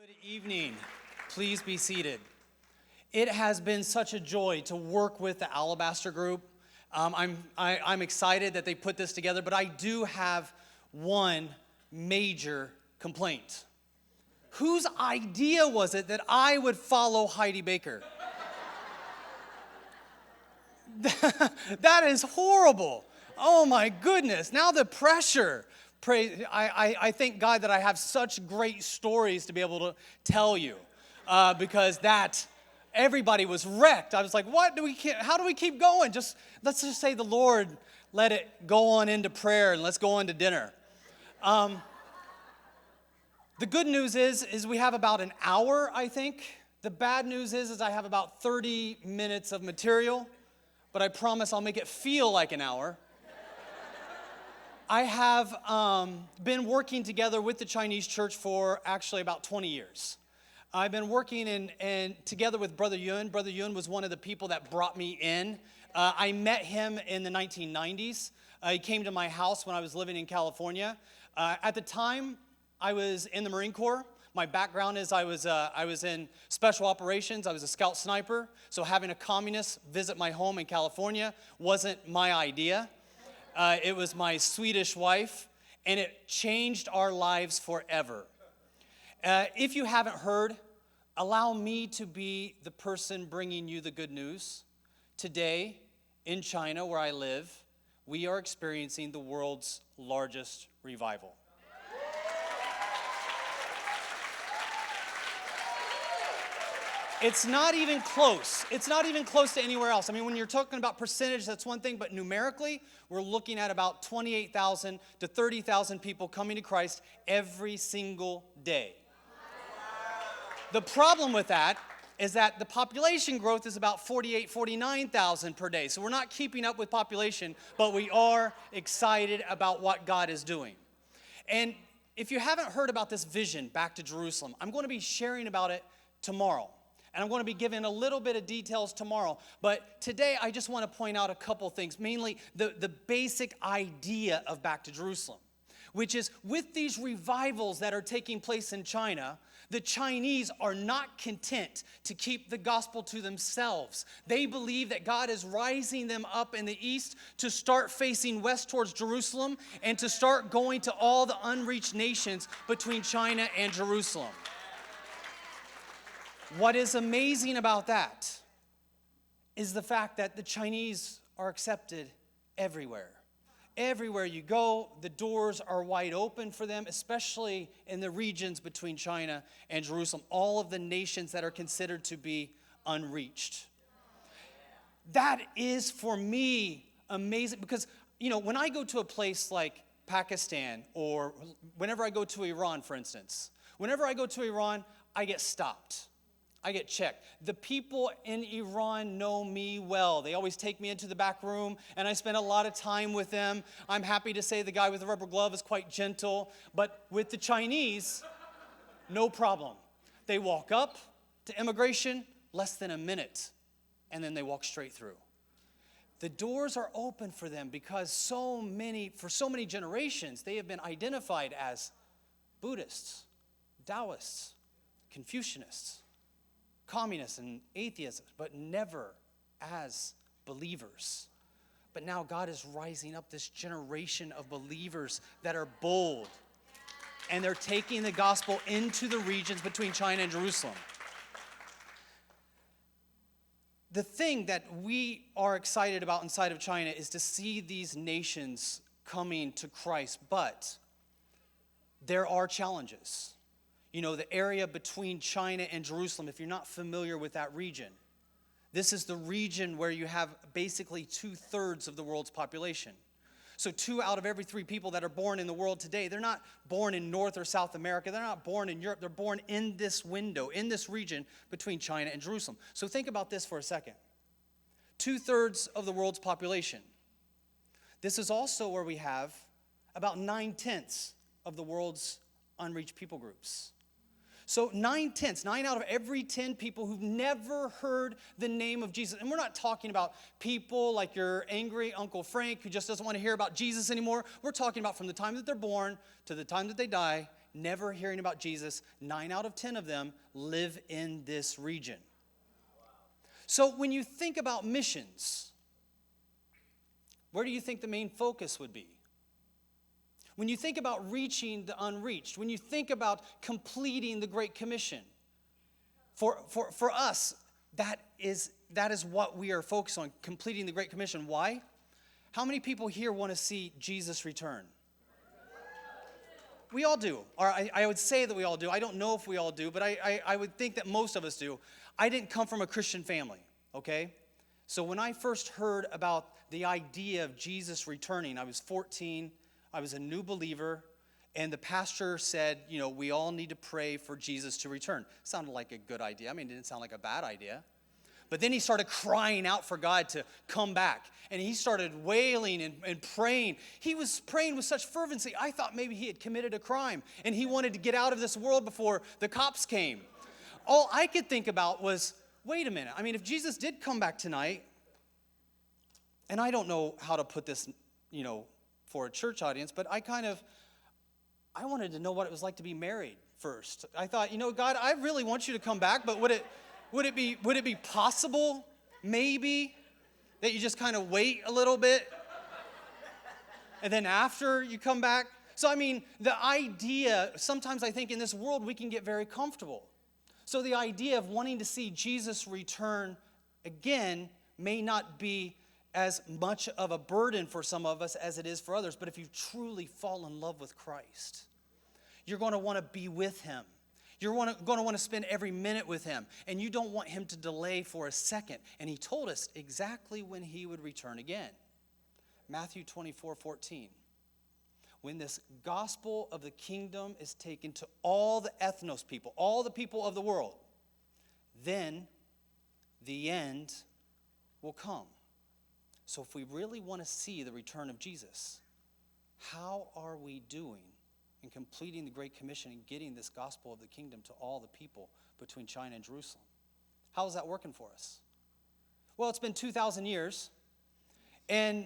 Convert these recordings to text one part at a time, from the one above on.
Good evening. Please be seated. It has been such a joy to work with the Alabaster Group. I'm excited that they put this together, but I do have one major complaint. Whose idea was it that I would follow Heidi Baker? That is horrible. Oh my goodness. Now the pressure. I thank God that I have such great stories to be able to tell you, because everybody was wrecked. I was like, how do we keep going? Let's just say the Lord let it go on into prayer and let's go on to dinner. The good news is we have about an hour, I think. The bad news is I have about 30 minutes of material, but I promise I'll make it feel like an hour. I have been working together with the Chinese church for actually about 20 years. I've been working together with Brother Yun. Brother Yun was one of the people that brought me in. I met him in the 1990s. He came to my house when I was living in California. At the time, I was in the Marine Corps. My background is I was in special operations. I was a scout sniper. So having a communist visit my home in California wasn't my idea. It was my Swedish wife, and it changed our lives forever. If you haven't heard, allow me to be the person bringing you the good news. Today, in China, where I live, we are experiencing the world's largest revival. It's not even close. It's not even close to anywhere else. I mean, when you're talking about percentage, that's one thing, but numerically, we're looking at about 28,000 to 30,000 people coming to Christ every single day. The problem with that is that the population growth is about 49,000 per day. So we're not keeping up with population, but we are excited about what God is doing. And if you haven't heard about this vision, Back to Jerusalem, I'm going to be sharing about it tomorrow. And I'm going to be giving a little bit of details tomorrow. But today, I just want to point out a couple things, mainly the basic idea of Back to Jerusalem, which is with these revivals that are taking place in China, the Chinese are not content to keep the gospel to themselves. They believe that God is rising them up in the east to start facing west towards Jerusalem and to start going to all the unreached nations between China and Jerusalem. What is amazing about that is the fact that the Chinese are accepted everywhere. Everywhere you go, the doors are wide open for them, especially in the regions between China and Jerusalem, all of the nations that are considered to be unreached. That is, for me, amazing because, when I go to a place like Pakistan or whenever I go to Iran, for instance, whenever I go to Iran, I get stopped. I get checked. The people in Iran know me well. They always take me into the back room, and I spend a lot of time with them. I'm happy to say the guy with the rubber glove is quite gentle, but with the Chinese, no problem. They walk up to immigration, less than a minute, and then they walk straight through. The doors are open for them because for so many generations, they have been identified as Buddhists, Taoists, Confucianists, communists and atheists, but never as believers. But now God is rising up this generation of believers that are bold, and they're taking the gospel into the regions between China and Jerusalem. The thing that we are excited about inside of China is to see these nations coming to Christ, but there are challenges. The area between China and Jerusalem, if you're not familiar with that region, this is the region where you have basically 2/3 of the world's population. So 2 out of every 3 people that are born in the world today, they're not born in North or South America. They're not born in Europe. They're born in this window, in this region between China and Jerusalem. So think about this for a second. 2/3 of the world's population. This is also where we have about 9/10 of the world's unreached people groups. So 9 out of every 10 people who've never heard the name of Jesus. And we're not talking about people like your angry Uncle Frank who just doesn't want to hear about Jesus anymore. We're talking about from the time that they're born to the time that they die never hearing about Jesus. 9 out of 10 of them live in this region. So when you think about missions, where do you think the main focus would be? When you think about reaching the unreached, when you think about completing the Great Commission, for us, that is what we are focused on, completing the Great Commission. Why? How many people here want to see Jesus return? We all do. Or I would say that we all do. I don't know if we all do, but I would think that most of us do. I didn't come from a Christian family, okay? So when I first heard about the idea of Jesus returning, I was 14. I was a new believer, and the pastor said, we all need to pray for Jesus to return. Sounded like a good idea. I mean, it didn't sound like a bad idea. But then he started crying out for God to come back, and he started wailing and praying. He was praying with such fervency, I thought maybe he had committed a crime, and he wanted to get out of this world before the cops came. All I could think about was, wait a minute. I mean, if Jesus did come back tonight, and I don't know how to put this, for a church audience, but I wanted to know what it was like to be married first. I thought, God, I really want you to come back, but would it be possible, maybe, that you just kind of wait a little bit, and then after you come back? So, I mean, the idea, sometimes I think in this world we can get very comfortable. So the idea of wanting to see Jesus return again may not be as much of a burden for some of us as it is for others. But if you truly fall in love with Christ, you're going to want to be with him. You're going to want to spend every minute with him. And you don't want him to delay for a second. And he told us exactly when he would return again. Matthew 24:14. When this gospel of the kingdom is taken to all the ethnos people, all the people of the world, then the end will come. So if we really want to see the return of Jesus, how are we doing in completing the Great Commission and getting this gospel of the kingdom to all the people between China and Jerusalem? How is that working for us? Well, it's been 2,000 years, and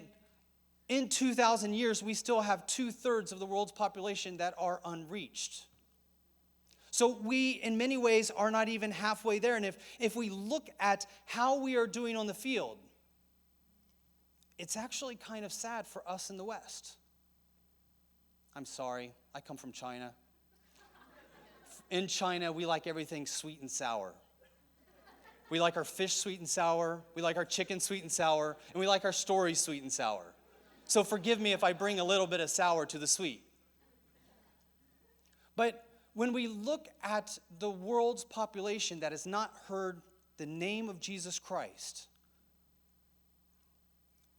in 2,000 years, we still have 2/3 of the world's population that are unreached. So we, in many ways, are not even halfway there. And if we look at how we are doing on the field, it's actually kind of sad for us in the West. I'm sorry, I come from China. In China, we like everything sweet and sour. We like our fish sweet and sour, we like our chicken sweet and sour, and we like our stories sweet and sour. So forgive me if I bring a little bit of sour to the sweet. But when we look at the world's population that has not heard the name of Jesus Christ,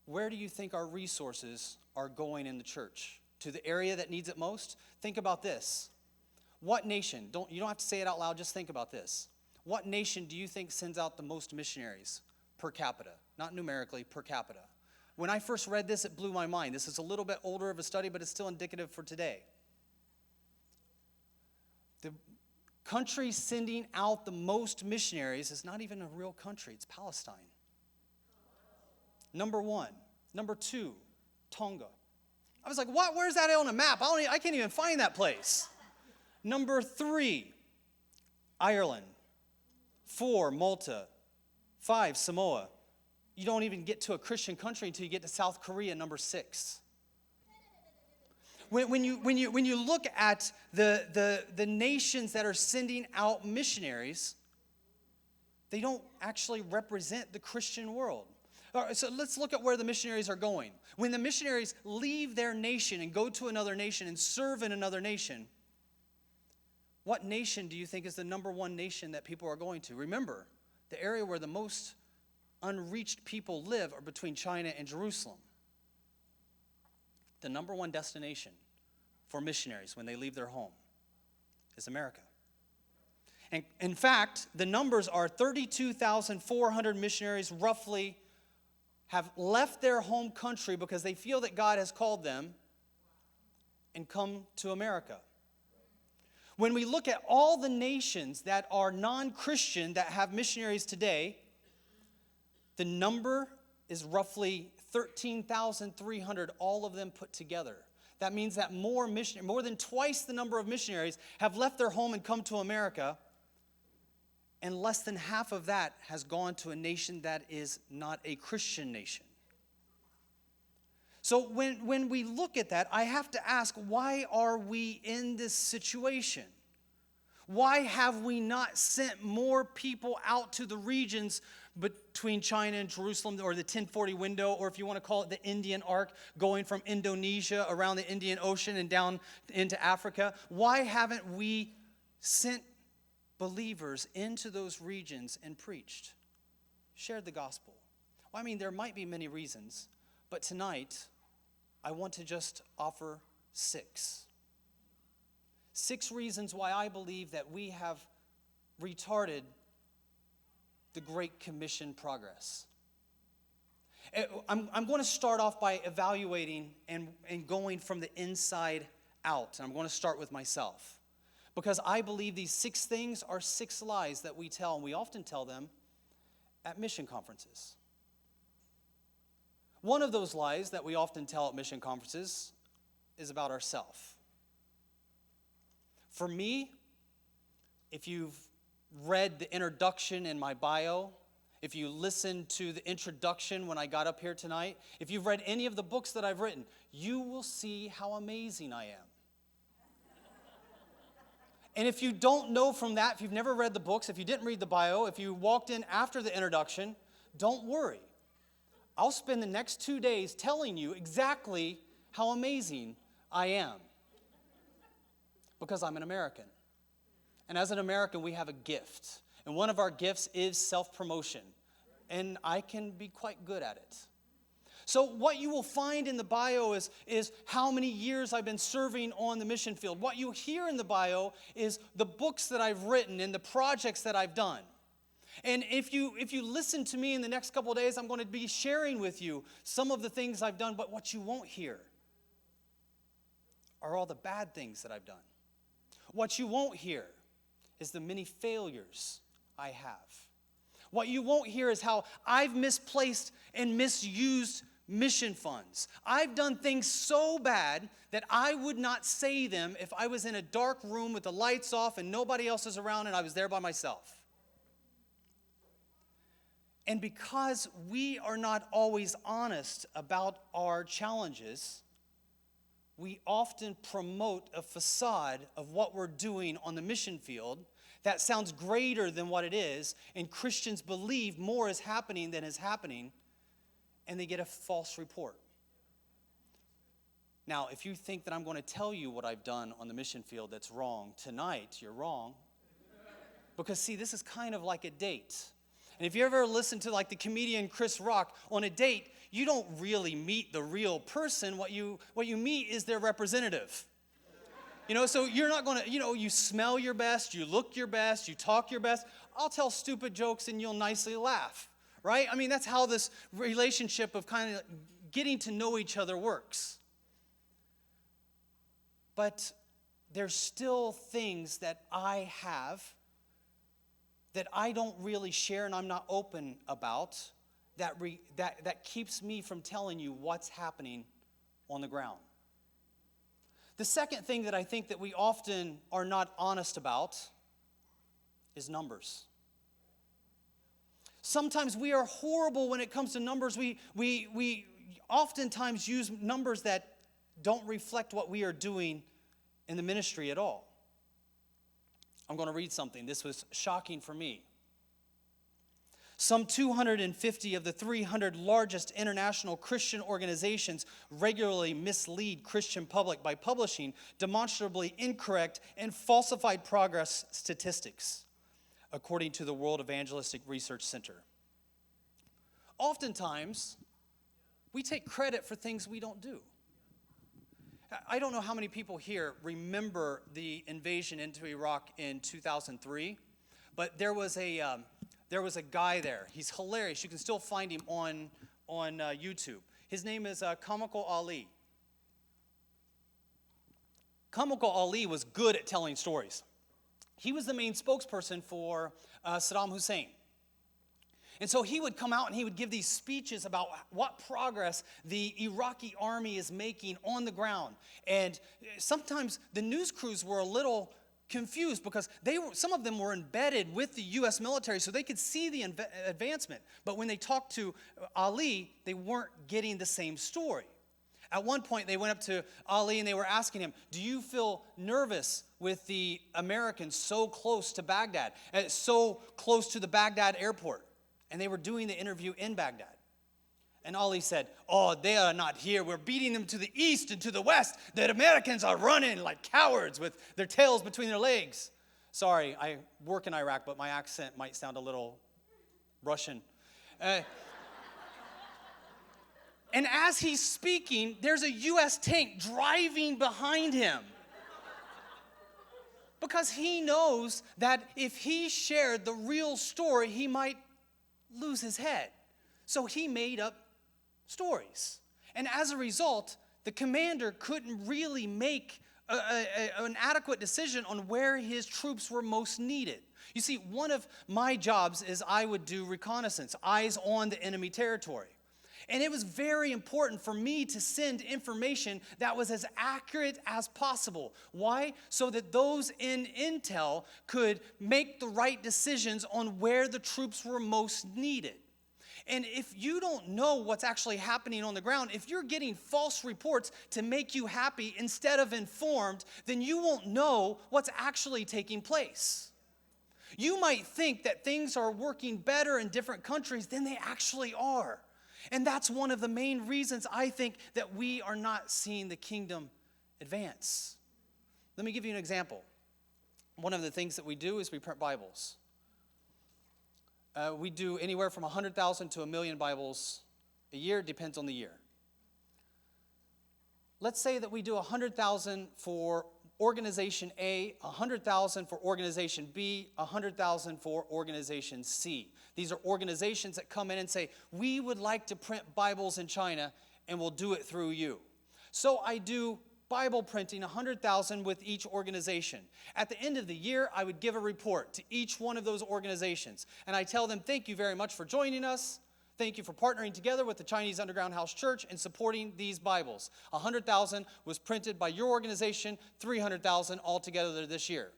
where do you think our resources are going in the church? To the area that needs it most? Think about this. What nation, you don't have to say it out loud, just think about this. What nation do you think sends out the most missionaries per capita? Not numerically, per capita. When I first read this, it blew my mind. This is a little bit older of a study, but it's still indicative for today. The country sending out the most missionaries is not even a real country. It's Palestine. Number 1. Number 2, Tonga. I was like, what? Where's that on a map? I can't even find that place. Number 3, Ireland. 4, Malta. 5, Samoa. You don't even get to a Christian country until you get to South Korea, number 6. When you look at the nations that are sending out missionaries, they don't actually represent the Christian world. All right, so let's look at where the missionaries are going. When the missionaries leave their nation and go to another nation and serve in another nation, what nation do you think is the number 1 nation that people are going to? Remember, the area where the most unreached people live are between China and Jerusalem. The number 1 destination for missionaries when they leave their home is America. And in fact, the numbers are 32,400 missionaries roughly have left their home country because they feel that God has called them and come to America. When we look at all the nations that are non-Christian that have missionaries today, the number is roughly 13,300, all of them put together. That means that more than twice the number of missionaries have left their home and come to America, and less than half of that has gone to a nation that is not a Christian nation. So when we look at that, I have to ask, why are we in this situation? Why have we not sent more people out to the regions between China and Jerusalem, or the 1040 window, or if you want to call it the Indian Arc, going from Indonesia around the Indian Ocean and down into Africa? Why haven't we sent believers into those regions and preached, shared the gospel? Well, I mean, there might be many reasons, but tonight I want to just offer 6. 6 reasons why I believe that we have retarded the Great Commission progress. I'm going to start off by evaluating and going from the inside out. And I'm going to start with myself, because I believe these 6 things are 6 lies that we tell, and we often tell them at mission conferences. One of those lies that we often tell at mission conferences is about ourselves. For me, if you've read the introduction in my bio, if you listened to the introduction when I got up here tonight, if you've read any of the books that I've written, you will see how amazing I am. And if you don't know from that, if you've never read the books, if you didn't read the bio, if you walked in after the introduction, don't worry. I'll spend the next 2 days telling you exactly how amazing I am. Because I'm an American. And as an American, we have a gift. And one of our gifts is self-promotion. And I can be quite good at it. So what you will find in the bio is how many years I've been serving on the mission field. What you hear in the bio is the books that I've written and the projects that I've done. And if you listen to me in the next couple of days, I'm going to be sharing with you some of the things I've done. But what you won't hear are all the bad things that I've done. What you won't hear is the many failures I have. What you won't hear is how I've misplaced and misused mission funds. I've done things so bad that I would not say them if I was in a dark room with the lights off and nobody else is around and I was there by myself. And because we are not always honest about our challenges, we often promote a facade of what we're doing on the mission field that sounds greater than what it is, and Christians believe more is happening than is happening, and they get a false report. Now, if you think that I'm going to tell you what I've done on the mission field that's wrong tonight, you're wrong. Because, see, this is kind of like a date. And if you ever listen to like the comedian Chris Rock, on a date, you don't really meet the real person. What you meet is their representative. So you're not going to, you smell your best, you look your best, you talk your best. I'll tell stupid jokes and you'll nicely laugh, right? I mean, that's how this relationship of kind of getting to know each other works. But there's still things that I have that I don't really share and I'm not open about that keeps me from telling you what's happening on the ground. The second thing that I think that we often are not honest about is numbers. Sometimes we are horrible when it comes to numbers. We oftentimes use numbers that don't reflect what we are doing in the ministry at all. I'm going to read something. This was shocking for me. Some 250 of the 300 largest international Christian organizations regularly mislead Christian public by publishing demonstrably incorrect and falsified progress statistics, according to the World Evangelistic Research Center. Oftentimes, we take credit for things we don't do. I don't know how many people here remember the invasion into Iraq in 2003, but there was a guy there. He's hilarious. You can still find him on YouTube. His name is Comical Ali. Comical Ali was good at telling stories. He was the main spokesperson for Saddam Hussein. And so he would come out and he would give these speeches about what progress the Iraqi army is making on the ground. And sometimes the news crews were a little confused because some of them were embedded with the U.S. military so they could see the advancement. But when they talked to Ali, they weren't getting the same story. At one point, they went up to Ali and they were asking him, do you feel nervous with the Americans so close to Baghdad, so close to the Baghdad airport? And they were doing the interview in Baghdad. And Ali said, oh, they are not here. We're beating them to the east and to the west. The Americans are running like cowards with their tails between their legs. Sorry, I work in Iraq, but my accent might sound a little Russian. And as he's speaking, there's a U.S. tank driving behind him. Because he knows that if he shared the real story, he might lose his head. So he made up stories. And as a result, the commander couldn't really make an adequate decision on where his troops were most needed. You see, one of my jobs is I would do reconnaissance, eyes on the enemy territory. And it was very important for me to send information that was as accurate as possible. Why? So that those in intel could make the right decisions on where the troops were most needed. And if you don't know what's actually happening on the ground, if you're getting false reports to make you happy instead of informed, then you won't know what's actually taking place. You might think that things are working better in different countries than they actually are. And that's one of the main reasons I think that we are not seeing the kingdom advance. Let me give you an example. One of the things that we do is we print Bibles. We do anywhere from 100,000 to 1 million Bibles a year. It depends on the year. Let's say that we do 100,000 for Organization A, 100,000 for Organization B, 100,000 for Organization C. These are organizations that come in and say, we would like to print Bibles in China, and we'll do it through you. So I do Bible printing, 100,000 with each organization. At the end of the year, I would give a report to each one of those organizations. And I tell them, thank you very much for joining us. Thank you for partnering together with the Chinese Underground House Church and supporting these Bibles. 100,000 was printed by your organization, 300,000 altogether this year.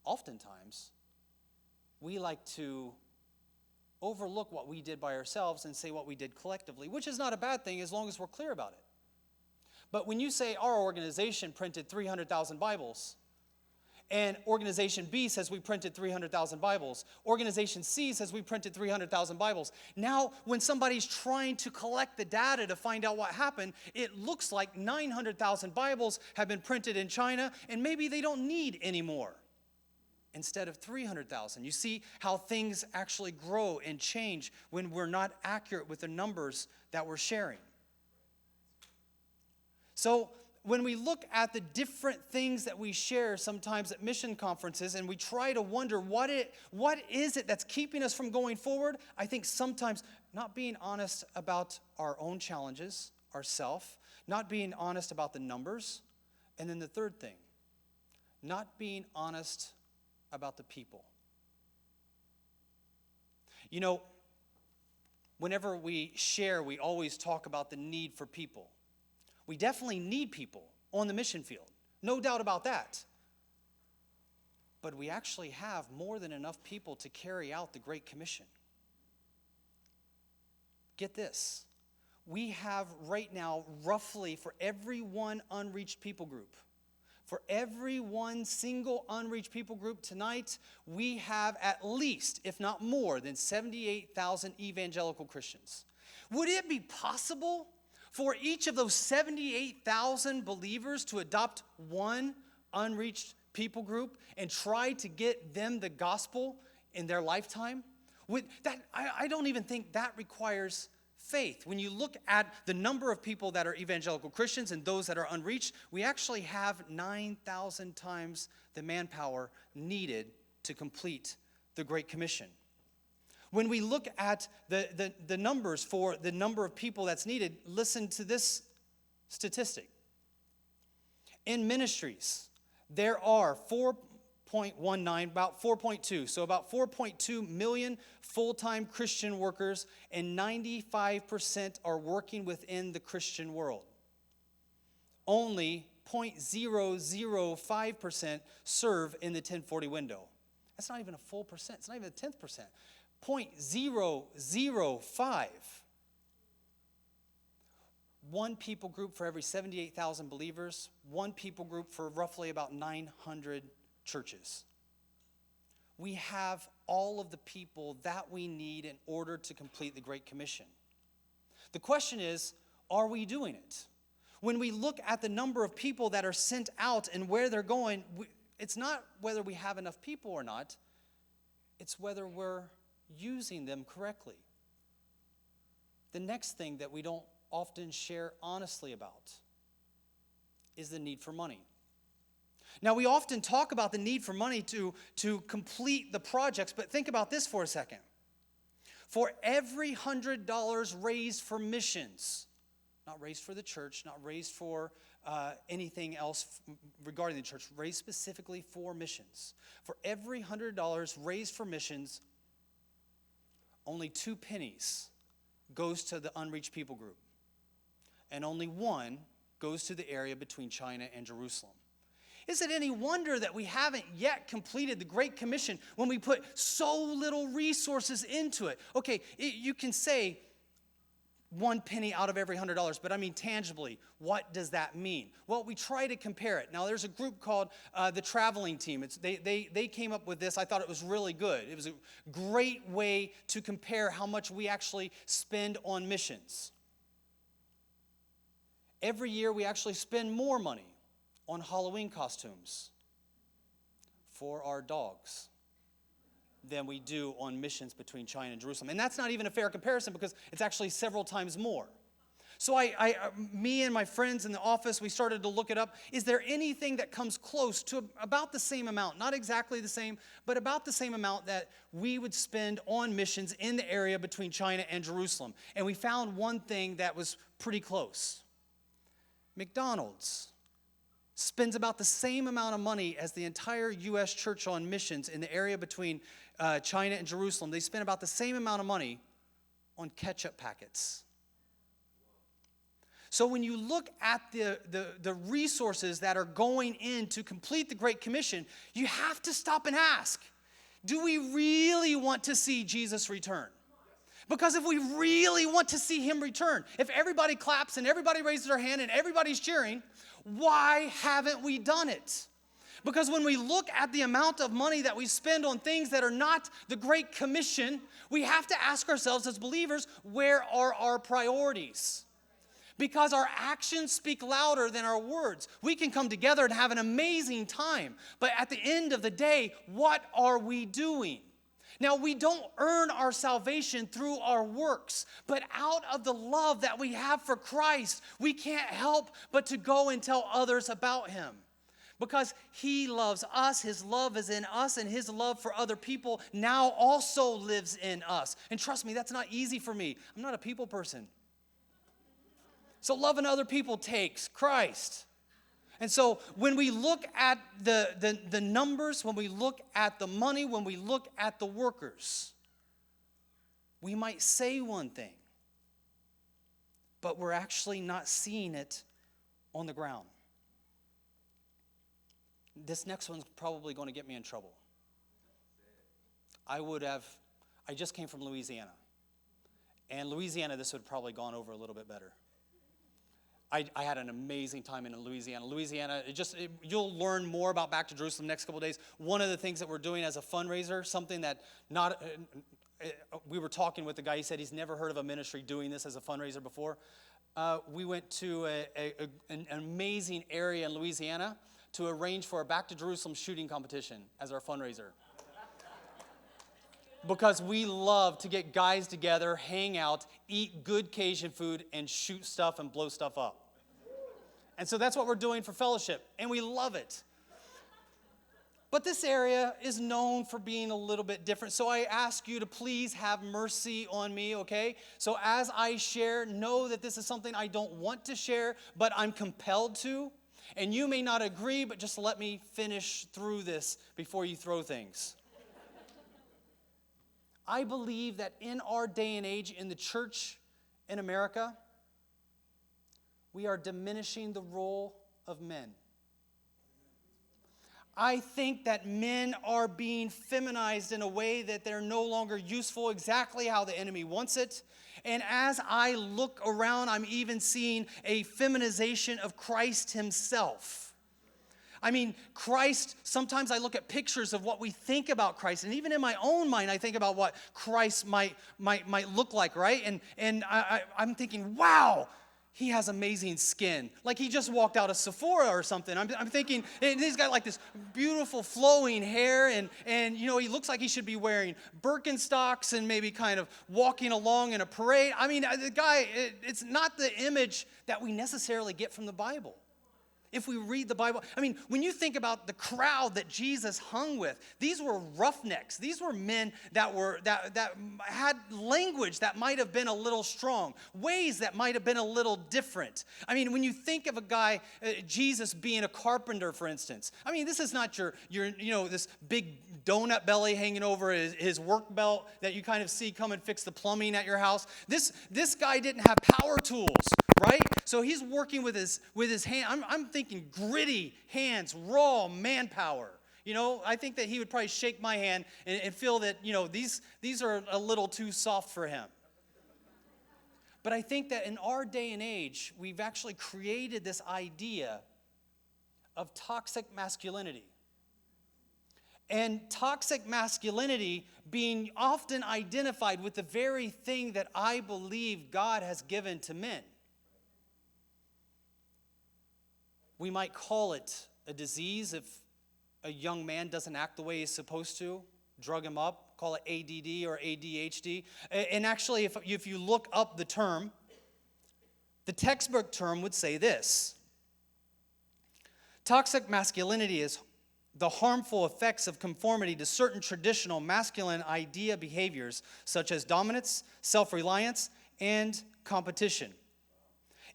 Oftentimes, we like to overlook what we did by ourselves and say what we did collectively, which is not a bad thing as long as we're clear about it. But when you say our organization printed 300,000 Bibles, and Organization B says we printed 300,000 Bibles, Organization C says we printed 300,000 Bibles, now when somebody's trying to collect the data to find out what happened, it looks like 900,000 Bibles have been printed in China, and maybe they don't need any more instead of 300,000. You see how things actually grow and change when we're not accurate with the numbers that we're sharing. So when we look at the different things that we share sometimes at mission conferences and we try to wonder what is it that's keeping us from going forward, I think sometimes not being honest about our own challenges, ourself, not being honest about the numbers, and then the third thing, not being honest about the people. You know, whenever we share, we always talk about the need for people. We definitely need people on the mission field. No doubt about that. But we actually have more than enough people to carry out the Great Commission. Get this. We have right now roughly for every one unreached people group, for every one single unreached people group tonight, we have at least, if not more, than 78,000 evangelical Christians. Would it be possible for each of those 78,000 believers to adopt one unreached people group and try to get them the gospel in their lifetime? I don't even think that requires faith. When you look at the number of people that are evangelical Christians and those that are unreached, we actually have 9,000 times the manpower needed to complete the Great Commission. When we look at the numbers for the number of people that's needed, listen to this statistic. In ministries, there are about 4.2. So about 4.2 million full-time Christian workers, and 95% are working within the Christian world. Only 0.005% serve in the 1040 window. That's not even a full percent. It's not even a 10th percent. 0.005. One people group for every 78,000 believers. One people group for roughly about 900 churches. We have all of the people that we need in order to complete the Great Commission. The question is, are we doing it? When we look at the number of people that are sent out and where they're going, it's not whether we have enough people or not. It's whether we're using them correctly. The next thing that we don't often share honestly about is the need for money. Now, we often talk about the need for money to complete the projects, but think about this for a second. For every $100 raised for missions, not raised for the church, not raised for anything else regarding the church, raised specifically for missions. For every $100 raised for missions, only 2 pennies goes to the unreached people group. And only 1 goes to the area between China and Jerusalem. Is it any wonder that we haven't yet completed the Great Commission when we put so little resources into it? Okay, you can say 1 penny out of every $100, but I mean tangibly, what does that mean? Well, we try to compare it. Now, there's a group called the Traveling Team. They came up with this. I thought it was really good. It was a great way to compare how much we actually spend on missions. Every year, we actually spend more money on Halloween costumes for our dogs than we do on missions between China and Jerusalem. And that's not even a fair comparison because it's actually several times more. So me and my friends in the office, we started to look it up. Is there anything that comes close to about the same amount, not exactly the same, but about the same amount that we would spend on missions in the area between China and Jerusalem? And we found one thing that was pretty close. McDonald's spends about the same amount of money as the entire U.S. church on missions in the area between China and Jerusalem. They spend about the same amount of money on ketchup packets. So when you look at the resources that are going in to complete the Great Commission, you have to stop and ask, do we really want to see Jesus return? Because if we really want to see him return, if everybody claps and everybody raises their hand and everybody's cheering, why haven't we done it? Because when we look at the amount of money that we spend on things that are not the Great Commission, we have to ask ourselves as believers, where are our priorities? Because our actions speak louder than our words. We can come together and have an amazing time, but at the end of the day, what are we doing? Now, we don't earn our salvation through our works, but out of the love that we have for Christ, we can't help but to go and tell others about him. Because he loves us, his love is in us, and his love for other people now also lives in us. And trust me, that's not easy for me. I'm not a people person. So loving other people takes Christ. And so when we look at the numbers, when we look at the money, when we look at the workers, we might say one thing, but we're actually not seeing it on the ground. This next one's probably going to get me in trouble. I just came from Louisiana. And Louisiana, this would have probably gone over a little bit better. I had an amazing time in Louisiana. You'll learn more about Back to Jerusalem next couple of days. One of the things that we're doing as a fundraiser, something that we were talking with the guy, he said he's never heard of a ministry doing this as a fundraiser before. We went to an amazing area in Louisiana to arrange for a Back to Jerusalem shooting competition as our fundraiser. Because we love to get guys together, hang out, eat good Cajun food, and shoot stuff and blow stuff up. And so that's what we're doing for fellowship, and we love it. But this area is known for being a little bit different, so I ask you to please have mercy on me, okay? So as I share, know that this is something I don't want to share, but I'm compelled to. And you may not agree, but just let me finish through this before you throw things. I believe that in our day and age in the church in America, we are diminishing the role of men. I think that men are being feminized in a way that they're no longer useful exactly how the enemy wants it. And as I look around, I'm even seeing a feminization of Christ himself. I mean, Christ, sometimes I look at pictures of what we think about Christ, and even in my own mind, I think about what Christ might look like, right? And I'm thinking, wow, he has amazing skin. Like he just walked out of Sephora or something. I'm thinking, and he's got like this beautiful flowing hair, and you know, he looks like he should be wearing Birkenstocks and maybe kind of walking along in a parade. I mean, the guy, it's not the image that we necessarily get from the Bible. If we read the Bible, I mean, when you think about the crowd that Jesus hung with, these were roughnecks. These were men that had language that might have been a little strong, ways that might have been a little different. I mean, when you think of a guy, Jesus being a carpenter, for instance, I mean, this is not your this big donut belly hanging over his work belt that you kind of see come and fix the plumbing at your house. This guy didn't have power tools, right? So he's working with his hand. I'm thinking gritty hands, raw manpower. You know, I think that he would probably shake my hand and feel that, you know, these are a little too soft for him. But I think that in our day and age, we've actually created this idea of toxic masculinity. And toxic masculinity being often identified with the very thing that I believe God has given to men. We might call it a disease if a young man doesn't act the way he's supposed to. Drug him up, call it ADD or ADHD. And actually, if you look up the term, the textbook term would say this. Toxic masculinity is the harmful effects of conformity to certain traditional masculine idea behaviors such as dominance, self-reliance, and competition.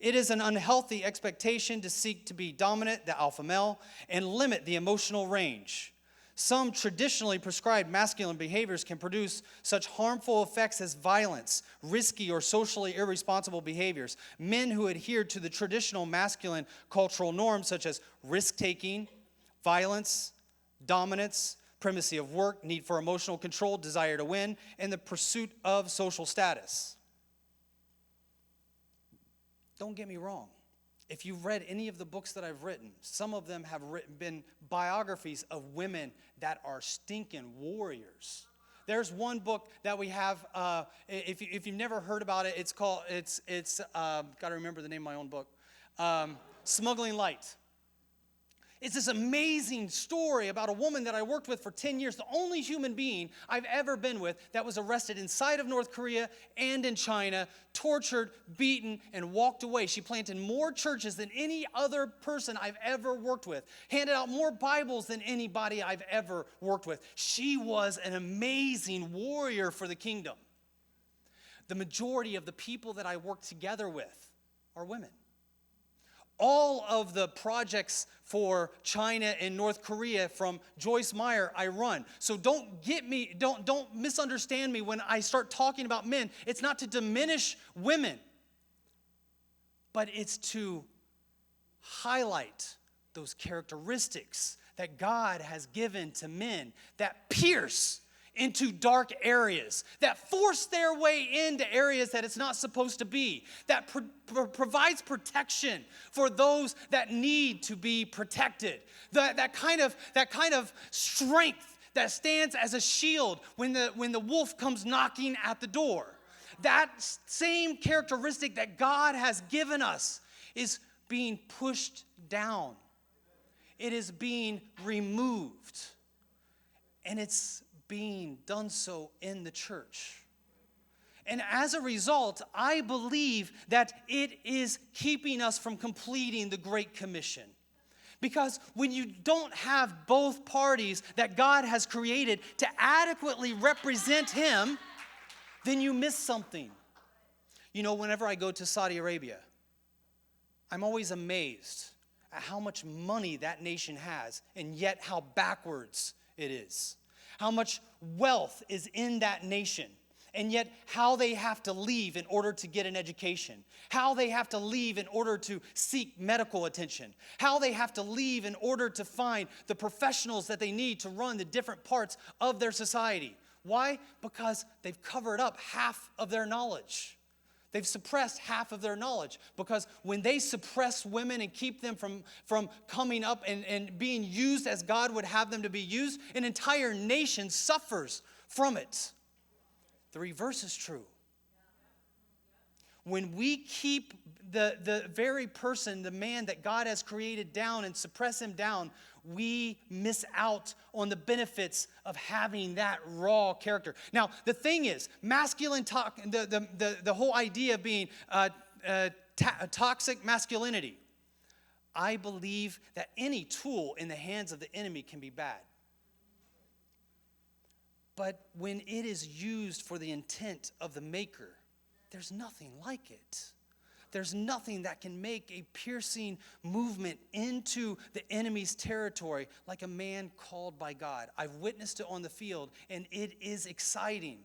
It is an unhealthy expectation to seek to be dominant, the alpha male, and limit the emotional range. Some traditionally prescribed masculine behaviors can produce such harmful effects as violence, risky or socially irresponsible behaviors. Men who adhere to the traditional masculine cultural norms such as risk-taking, violence, dominance, primacy of work, need for emotional control, desire to win, and the pursuit of social status. Don't get me wrong. If you've read any of the books that I've written, some of them have been biographies of women that are stinking warriors. There's one book that we have, if you've never heard about it, it's called, got to remember the name of my own book, Smuggling Light. It's this amazing story about a woman that I worked with for 10 years, the only human being I've ever been with that was arrested inside of North Korea and in China, tortured, beaten, and walked away. She planted more churches than any other person I've ever worked with, handed out more Bibles than anybody I've ever worked with. She was an amazing warrior for the kingdom. The majority of the people that I work together with are women. All of the projects for China and North Korea from Joyce Meyer, I run. So don't misunderstand me when I start talking about men. It's not to diminish women, but it's to highlight those characteristics that God has given to men that pierce into dark areas, that force their way into areas that it's not supposed to be, that provides protection for those that need to be protected, that kind of strength that stands as a shield when the wolf comes knocking at the door. That same characteristic that God has given us is being pushed down. It is being removed. And it's being done so in the church. And as a result, I believe that it is keeping us from completing the Great Commission. Because when you don't have both parties that God has created to adequately represent Him, then you miss something. You know, whenever I go to Saudi Arabia, I'm always amazed how much money that nation has, and yet how backwards it is. How much wealth is in that nation, and yet how they have to leave in order to get an education. How they have to leave in order to seek medical attention. How they have to leave in order to find the professionals that they need to run the different parts of their society. Why? Because they've covered up half of their knowledge. They've suppressed half of their knowledge, because when they suppress women and keep them from coming up and being used as God would have them to be used, an entire nation suffers from it. The reverse is true. When we keep the very person, the man that God has created down and suppress him down, we miss out on the benefits of having that raw character. Now, the thing is, masculine talk, the whole idea of being toxic masculinity, I believe that any tool in the hands of the enemy can be bad. But when it is used for the intent of the maker, there's nothing like it. There's nothing that can make a piercing movement into the enemy's territory like a man called by God. I've witnessed it on the field, and it is exciting.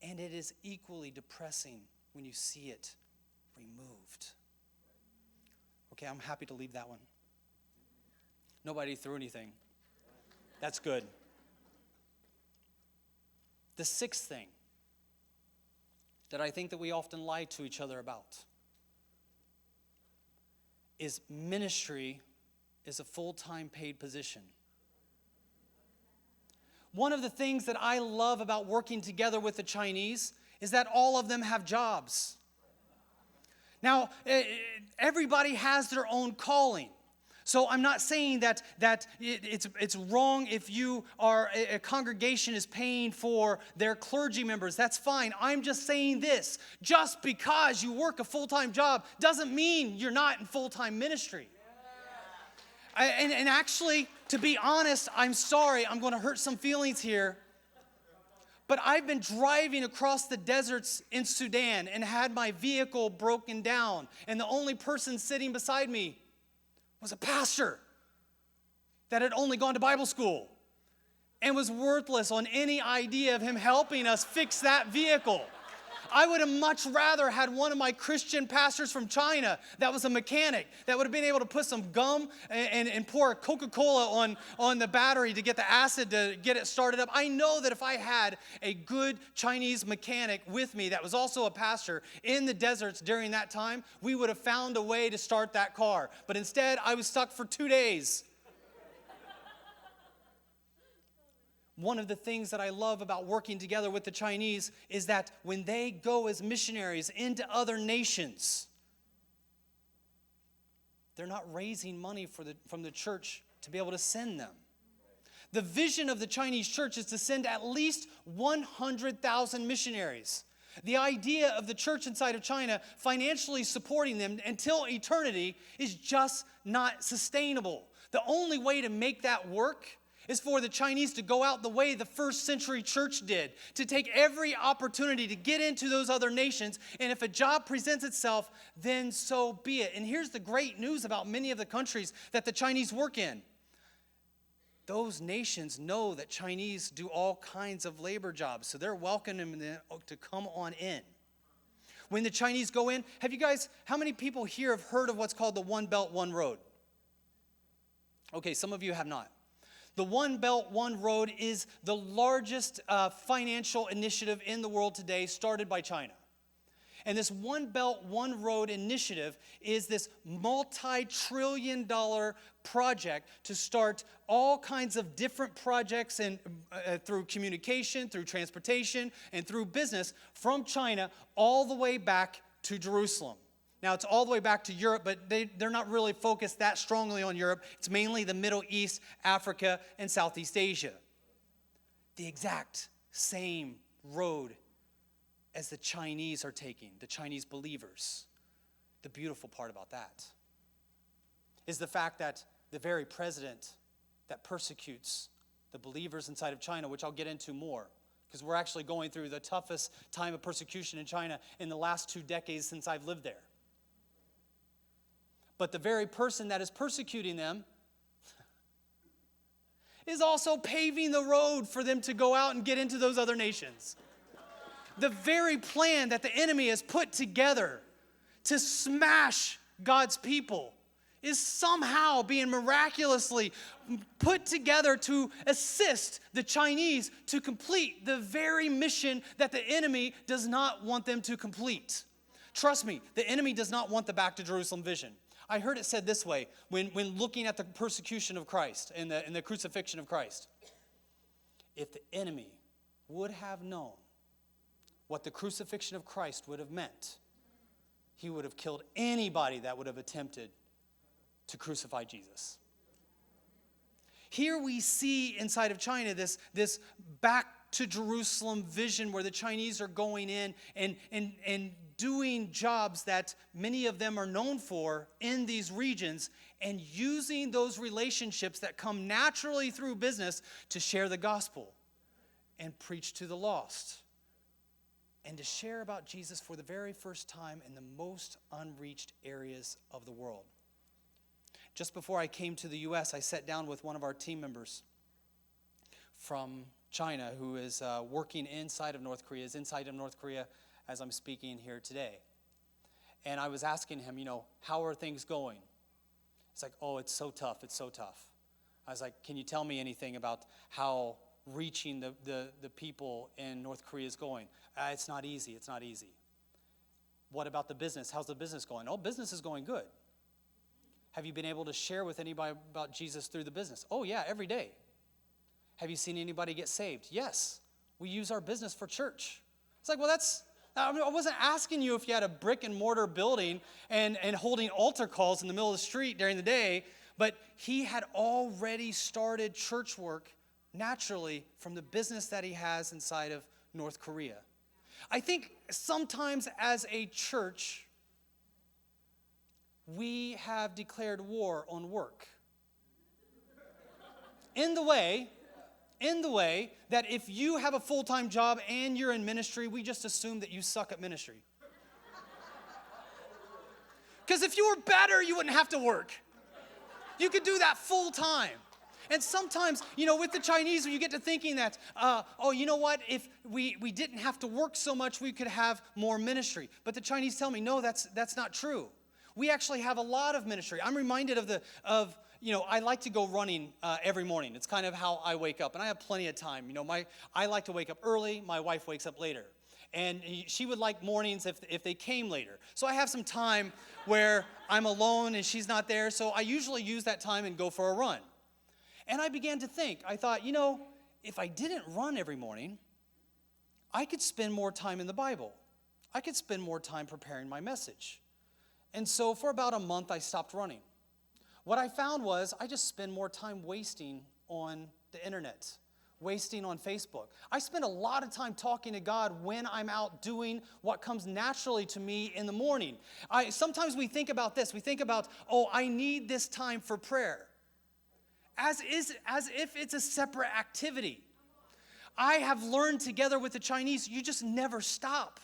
And it is equally depressing when you see it removed. Okay, I'm happy to leave that one. Nobody threw anything. That's good. The sixth thing that I think that we often lie to each other about is ministry is a full-time paid position. One of the things that I love about working together with the Chinese is that all of them have jobs. Now, everybody has their own calling. So I'm not saying that it's wrong if you are a congregation is paying for their clergy members. That's fine. I'm just saying this. Just because you work a full-time job doesn't mean you're not in full-time ministry. And actually, to be honest, I'm sorry. I'm going to hurt some feelings here. But I've been driving across the deserts in Sudan and had my vehicle broken down. And the only person sitting beside me was a pastor that had only gone to Bible school and was worthless on any idea of him helping us fix that vehicle. I would have much rather had one of my Christian pastors from China that was a mechanic that would have been able to put some gum and pour Coca-Cola on the battery to get the acid to get it started up. I know that if I had a good Chinese mechanic with me that was also a pastor in the deserts during that time, we would have found a way to start that car. But instead, I was stuck for 2 days. One of the things that I love about working together with the Chinese is that when they go as missionaries into other nations, they're not raising money from the church to be able to send them. The vision of the Chinese church is to send at least 100,000 missionaries. The idea of the church inside of China financially supporting them until eternity is just not sustainable. The only way to make that work is for the Chinese to go out the way the first century church did, to take every opportunity to get into those other nations, and if a job presents itself, then so be it. And here's the great news about many of the countries that the Chinese work in. Those nations know that Chinese do all kinds of labor jobs, so they're welcoming them to come on in. When the Chinese go in, how many people here have heard of what's called the One Belt, One Road? Okay, some of you have not. The One Belt, One Road is the largest financial initiative in the world today, started by China. And this One Belt, One Road initiative is this multi-trillion-dollar project to start all kinds of different projects and through communication, through transportation, and through business from China all the way back to Jerusalem. Now, it's all the way back to Europe, but they're not really focused that strongly on Europe. It's mainly the Middle East, Africa, and Southeast Asia. The exact same road as the Chinese are taking, the Chinese believers. The beautiful part about that is the fact that the very president that persecutes the believers inside of China, which I'll get into more, because we're actually going through the toughest time of persecution in China in the last 2 decades since I've lived there. But the very person that is persecuting them is also paving the road for them to go out and get into those other nations. The very plan that the enemy has put together to smash God's people is somehow being miraculously put together to assist the Chinese to complete the very mission that the enemy does not want them to complete. Trust me, the enemy does not want the back to Jerusalem vision. I heard it said this way when looking at the persecution of Christ and the crucifixion of Christ. If the enemy would have known what the crucifixion of Christ would have meant, he would have killed anybody that would have attempted to crucify Jesus. Here we see inside of China this back to Jerusalem vision where the Chinese are going in and doing jobs that many of them are known for in these regions and using those relationships that come naturally through business to share the gospel and preach to the lost and to share about Jesus for the very first time in the most unreached areas of the world. Just before I came to the U.S., I sat down with one of our team members from China who is working inside of North Korea, is inside of North Korea as I'm speaking here today. And I was asking him, how are things going? He's like, oh, it's so tough, it's so tough. I was like, can you tell me anything about how reaching the people in North Korea is going? It's not easy, it's not easy. What about the business? How's the business going? Oh, business is going good. Have you been able to share with anybody about Jesus through the business? Oh, yeah, every day. Have you seen anybody get saved? Yes. We use our business for church. It's like, well, I wasn't asking you if you had a brick and mortar building and holding altar calls in the middle of the street during the day, but he had already started church work naturally from the business that he has inside of North Korea. I think sometimes as a church, we have declared war on work. In the way that if you have a full-time job and you're in ministry, we just assume that you suck at ministry. Because if you were better, you wouldn't have to work. You could do that full-time. And sometimes, with the Chinese, you get to thinking that, you know what, if we didn't have to work so much, we could have more ministry. But the Chinese tell me, no, that's not true. We actually have a lot of ministry. I'm reminded of I like to go running every morning. It's kind of how I wake up, and I have plenty of time. I like to wake up early. My wife wakes up later, and she would like mornings if they came later. So I have some time where I'm alone and she's not there. So I usually use that time and go for a run. And I began to think. I thought, if I didn't run every morning, I could spend more time in the Bible. I could spend more time preparing my message. And so for about a month, I stopped running. What I found was I just spend more time wasting on the internet, wasting on Facebook. I spend a lot of time talking to God when I'm out doing what comes naturally to me in the morning. Sometimes we think about this. We think about, I need this time for prayer, as if it's a separate activity. I have learned together with the Chinese, you just never stop.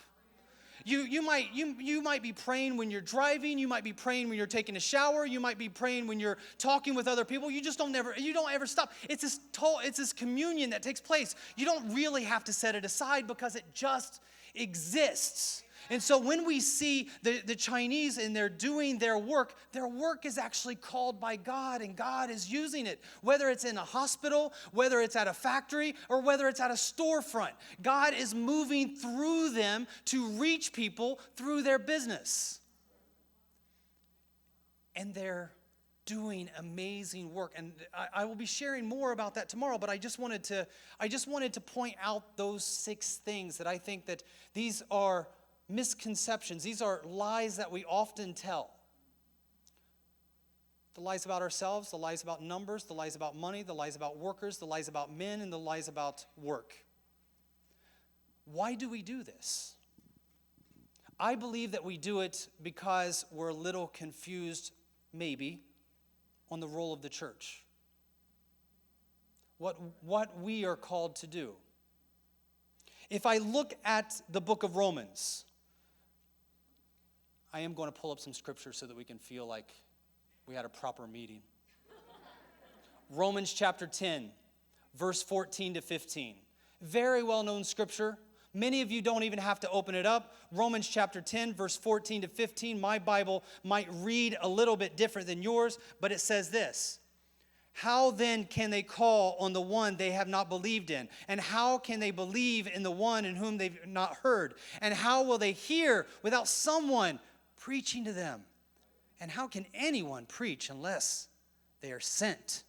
You might be praying when you're driving. You might be praying when you're taking a shower. You might be praying when you're talking with other people. You don't ever stop. It's this communion that takes place. You don't really have to set it aside because it just exists. And so when we see the Chinese and they're doing their work is actually called by God, and God is using it. Whether it's in a hospital, whether it's at a factory, or whether it's at a storefront, God is moving through them to reach people through their business. And they're doing amazing work. And I will be sharing more about that tomorrow, but I just wanted to point out those 6 things that I think that these are misconceptions. These are lies that we often tell. The lies about ourselves, the lies about numbers, the lies about money, the lies about workers, the lies about men, and the lies about work. Why do we do this? I believe that we do it because we're a little confused, maybe, on the role of the church. What we are called to do. If I look at the book of Romans, I am going to pull up some scripture so that we can feel like We had a proper meeting. Romans chapter 10, verse 14 to 15. Very well-known scripture. Many of you don't even have to open it up. Romans chapter 10, verse 14 to 15. My Bible might read a little bit different than yours, but it says this. How then can they call on the one they have not believed in? And how can they believe in the one in whom they've not heard? And how will they hear without someone preaching to them? And how can anyone preach unless they are sent?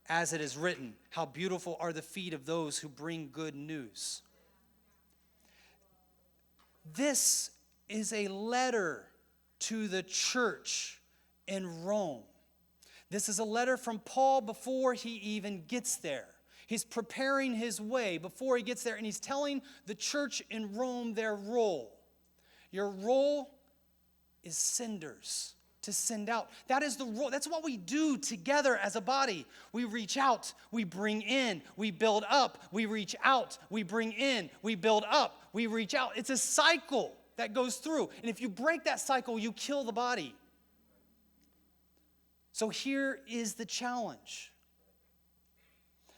As it is written, how beautiful are the feet of those who bring good news. This is a letter to the church in Rome. This is a letter from Paul before he even gets there. He's preparing his way before he gets there, and he's telling the church in Rome their role. Your role is senders, to send out. That is the role. That's what we do together as a body. We reach out, we bring in, we build up, we reach out, we bring in, we build up, we reach out. It's a cycle that goes through. And if you break that cycle, you kill the body. So here is the challenge.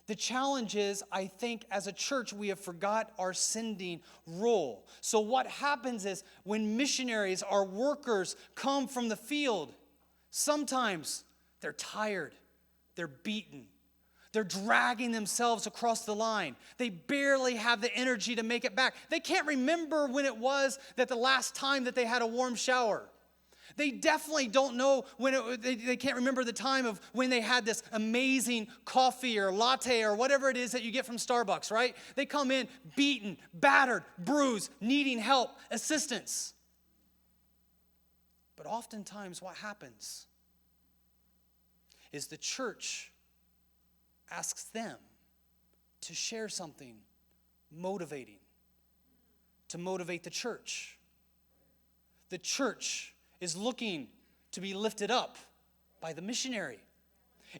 The challenge is, I think, as a church, we have forgot our sending role. So what happens is, when missionaries, our workers, come from the field, sometimes they're tired, they're beaten, they're dragging themselves across the line. They barely have the energy to make it back. They can't remember when it was that the last time that they had a warm shower. They definitely don't know when they can't remember the time of when they had this amazing coffee or latte or whatever it is that you get from Starbucks, right? They come in beaten, battered, bruised, needing help, assistance. But oftentimes what happens is the church asks them to share something motivating, to motivate the church. The church is looking to be lifted up by the missionary.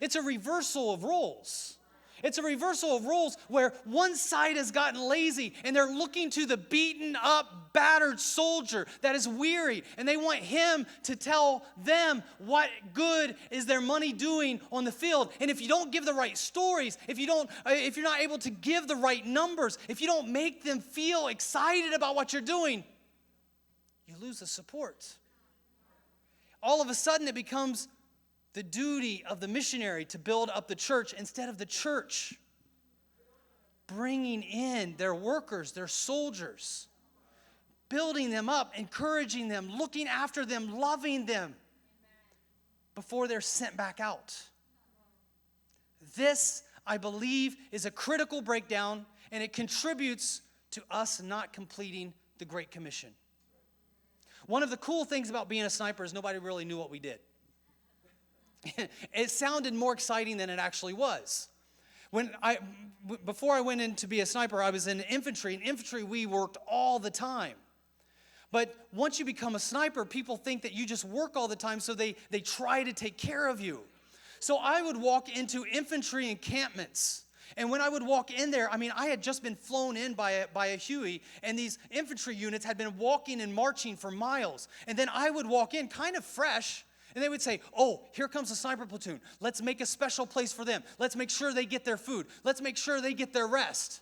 It's a reversal of roles. It's a reversal of roles where one side has gotten lazy and they're looking to the beaten up, battered soldier that is weary, and they want him to tell them what good is their money doing on the field. And if you don't give the right stories, if you're not able to give the right numbers, if you don't make them feel excited about what you're doing, you lose the support. All of a sudden, it becomes the duty of the missionary to build up the church instead of the church bringing in their workers, their soldiers, building them up, encouraging them, looking after them, loving them before they're sent back out. This, I believe, is a critical breakdown, and it contributes to us not completing the Great Commission. One of the cool things about being a sniper is nobody really knew what we did. It sounded more exciting than it actually was. Before I went in to be a sniper, I was in infantry. In infantry, we worked all the time. But once you become a sniper, people think that you just work all the time, so they try to take care of you. So I would walk into infantry encampments. And when I would walk in there, I had just been flown in by a Huey, and these infantry units had been walking and marching for miles. And then I would walk in kind of fresh, and they would say, oh, here comes a sniper platoon. Let's make a special place for them. Let's make sure they get their food. Let's make sure they get their rest.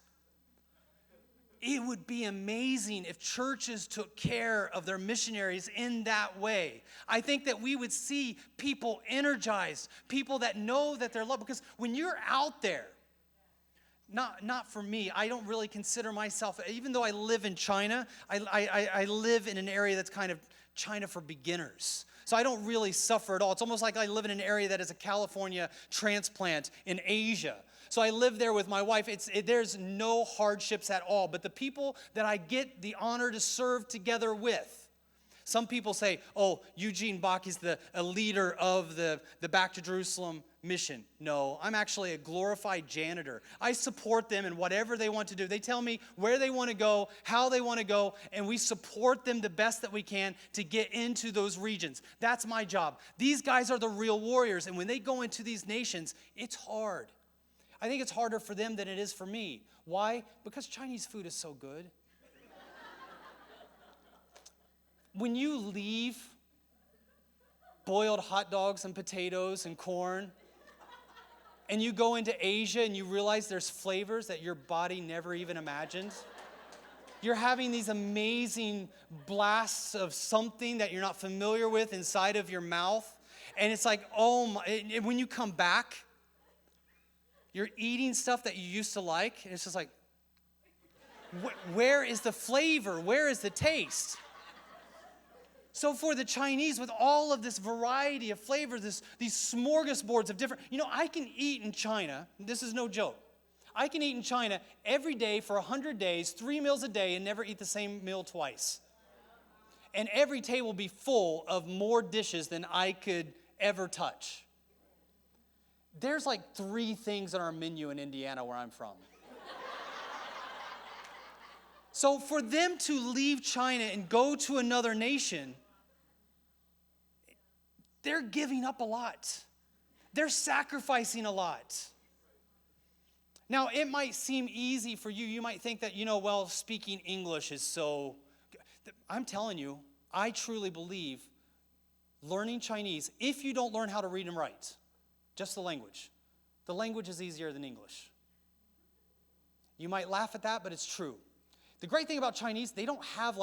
It would be amazing if churches took care of their missionaries in that way. I think that we would see people energized, people that know that they're loved. Because when you're out there, not for me. I don't really consider myself, even though I live in China, I live in an area that's kind of China for beginners. So I don't really suffer at all. It's almost like I live in an area that is a California transplant in Asia. So I live there with my wife. There's no hardships at all. But the people that I get the honor to serve together with, some people say, oh, Eugene Bach is a leader of the Back to Jerusalem mission. No, I'm actually a glorified janitor. I support them in whatever they want to do. They tell me where they want to go, how they want to go, and we support them the best that we can to get into those regions. That's my job. These guys are the real warriors, and when they go into these nations, it's hard. I think it's harder for them than it is for me. Why? Because Chinese food is so good. When you leave boiled hot dogs and potatoes and corn. And you go into Asia and you realize there's flavors that your body never even imagined. You're having these amazing blasts of something that you're not familiar with inside of your mouth. And it's like, oh my, when you come back, you're eating stuff that you used to like. And it's just like, where is the flavor? Where is the taste? So for the Chinese, with all of this variety of flavors, these smorgasbords of different, I can eat in China, this is no joke. I can eat in China every day for 100 days, 3 meals a day, and never eat the same meal twice. And every table will be full of more dishes than I could ever touch. There's like 3 things on our menu in Indiana where I'm from. So for them to leave China and go to another nation, they're giving up a lot. They're sacrificing a lot. Now, it might seem easy for you. You might think that, speaking English is so... I'm telling you, I truly believe learning Chinese, if you don't learn how to read and write, just the language is easier than English. You might laugh at that, but it's true. The great thing about Chinese, they don't have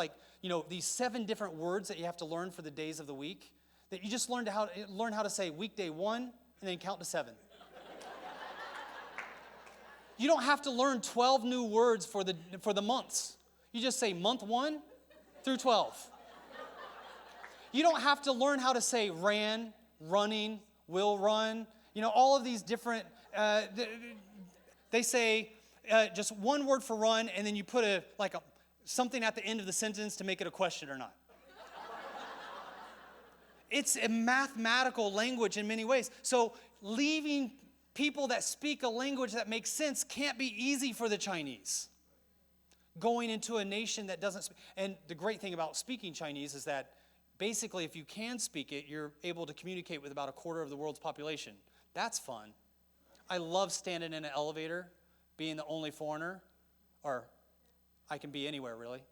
these 7 different words that you have to learn for the days of the week, that you just learn how to say weekday 1 and then count to 7. You don't have to learn 12 new words for the months. You just say month 1 through 12. You don't have to learn how to say ran, running, will run. All of these different, they say just one word for run, and then you put something at the end of the sentence to make it a question or not. It's a mathematical language in many ways. So leaving people that speak a language that makes sense can't be easy for the Chinese. Going into a nation that doesn't speak. And the great thing about speaking Chinese is that basically if you can speak it, you're able to communicate with about 1/4 of the world's population. That's fun. I love standing in an elevator, being the only foreigner, or I can be anywhere really,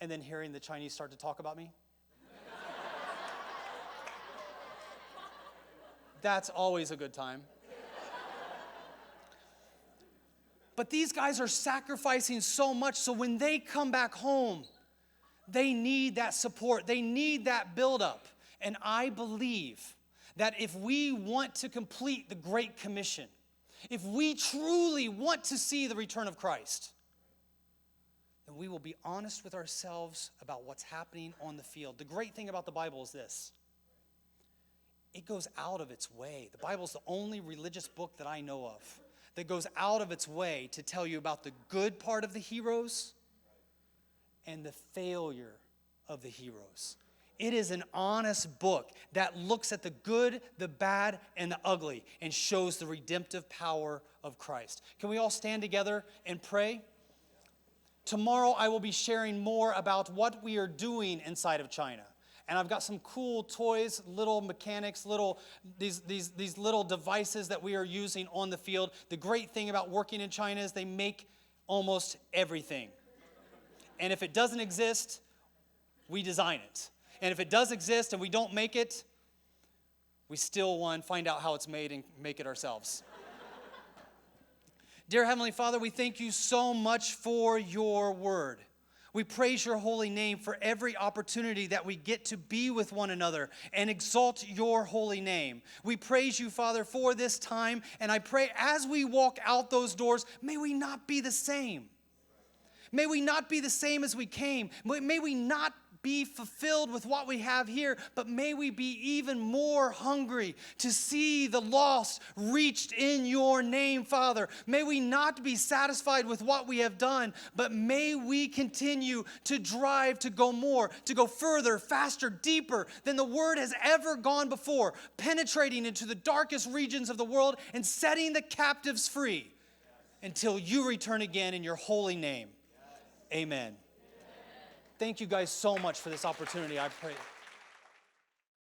and then hearing the Chinese start to talk about me. That's always a good time. But these guys are sacrificing so much, so when they come back home, they need that support. They need that buildup. And I believe that if we want to complete the Great Commission, if we truly want to see the return of Christ, then we will be honest with ourselves about what's happening on the field. The great thing about the Bible is this. It goes out of its way. The Bible is the only religious book that I know of that goes out of its way to tell you about the good part of the heroes and the failure of the heroes. It is an honest book that looks at the good, the bad, and the ugly and shows the redemptive power of Christ. Can we all stand together and pray? Tomorrow I will be sharing more about what we are doing inside of China. And I've got some cool toys, little mechanics, these little devices that we are using on the field. The great thing about working in China is they make almost everything. And if it doesn't exist, we design it. And if it does exist and we don't make it, we still find out how it's made and make it ourselves. Dear Heavenly Father, we thank you so much for your word. We praise your holy name for every opportunity that we get to be with one another and exalt your holy name. We praise you, Father, for this time, and I pray as we walk out those doors, may we not be the same. May we not be the same as we came. May we not be fulfilled with what we have here, but may we be even more hungry to see the lost reached in your name, Father. May we not be satisfied with what we have done, but may we continue to drive to go more, to go further, faster, deeper than the word has ever gone before, penetrating into the darkest regions of the world and setting the captives free until you return again in your holy name. Amen. Thank you guys so much for this opportunity. I pray.